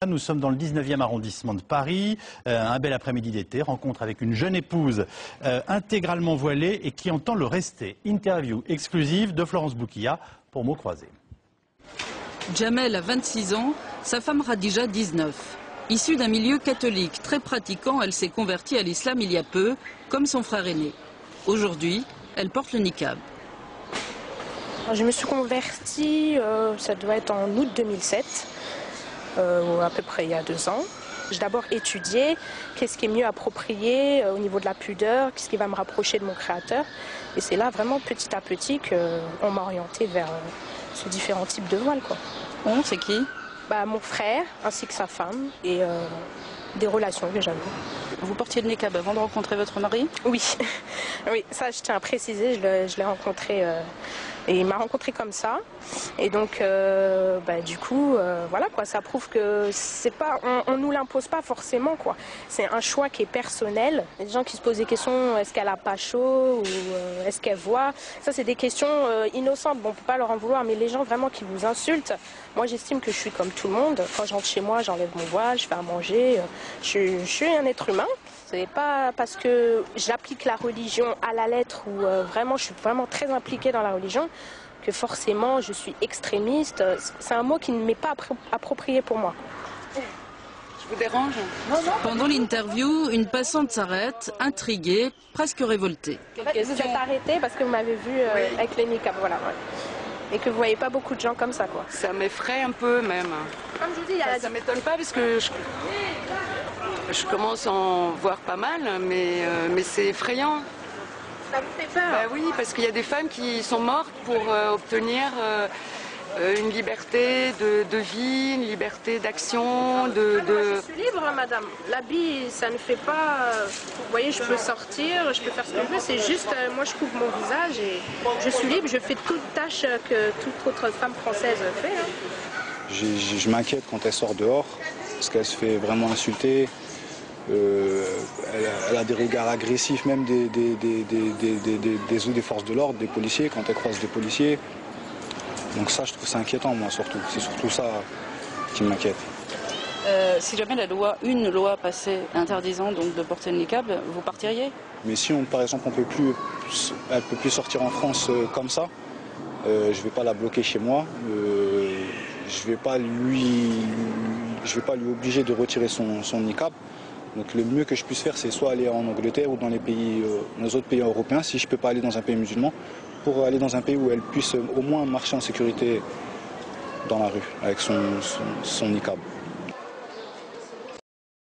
Nous sommes dans le 19e arrondissement de Paris, un bel après-midi d'été, rencontre avec une jeune épouse intégralement voilée et qui entend le rester. Interview exclusive de Florence Bouquilla pour Mots Croisés. Jamel a 26 ans, sa femme Radija 19. Issue d'un milieu catholique très pratiquant, elle s'est convertie à l'islam il y a peu, comme son frère aîné. Aujourd'hui, elle porte le niqab. Je me suis convertie, ça doit être en août 2007. À peu près il y a 2 ans. J'ai d'abord étudié qu'est-ce qui est mieux approprié au niveau de la pudeur, qu'est-ce qui va me rapprocher de mon créateur. Et c'est là vraiment petit à petit qu'on m'a orientée vers ces différents types de voiles. On, c'est qui? Mon frère ainsi que sa femme et des relations que j'avais. Vous portiez le niqab avant de rencontrer votre mari? Oui, oui, ça je tiens à préciser, je l'ai rencontré et il m'a rencontré comme ça. Et donc du coup, voilà quoi, ça prouve que c'est pas, on nous l'impose pas forcément quoi. C'est un choix qui est personnel. Il y a des gens qui se posent des questions, est-ce qu'elle a pas chaud ou est-ce qu'elle voit? Ça c'est des questions innocentes, bon on peut pas leur en vouloir, mais les gens vraiment qui vous insultent, moi j'estime que je suis comme tout le monde. Quand je rentre chez moi, j'enlève mon voile, je fais à manger, je suis un être humain. C'est pas parce que j'applique la religion à la lettre ou vraiment je suis vraiment très impliquée dans la religion que forcément je suis extrémiste. C'est un mot qui ne m'est pas approprié pour moi. Je vous dérange? Non. Pendant l'interview, une passante s'arrête, intriguée, presque révoltée. Vous êtes arrêtée parce que vous m'avez vu avec les niqab, voilà. Ouais. Et que vous voyez pas beaucoup de gens comme ça quoi. Ça m'effraie un peu même. Comme je vous dis, ça m'étonne pas parce que je commence à en voir pas mal, mais c'est effrayant. Ça vous fait peur? Oui, parce qu'il y a des femmes qui sont mortes pour obtenir une liberté de vie, une liberté d'action, Moi, je suis libre, madame. L'habit, ça ne fait pas... Vous voyez, je peux sortir, je peux faire ce que je veux. C'est juste, moi, je couvre mon visage et je suis libre. Je fais toute tâche que toute autre femme française fait. Je m'inquiète quand elle sort dehors, parce qu'elle se fait vraiment insulter. Elle a des regards agressifs, même des forces de l'ordre, des policiers, quand elle croise des policiers. Donc ça, je trouve ça inquiétant, moi, surtout. C'est surtout ça qui m'inquiète. Si jamais une loi passait interdisant donc de porter le niqab, vous partiriez? Mais si, par exemple, elle peut plus sortir en France comme ça, je vais pas la bloquer chez moi. Je vais pas lui obliger de retirer son niqab. Donc le mieux que je puisse faire, c'est soit aller en Angleterre ou dans les autres pays européens, si je ne peux pas aller dans un pays musulman, pour aller dans un pays où elle puisse au moins marcher en sécurité dans la rue avec son niqab.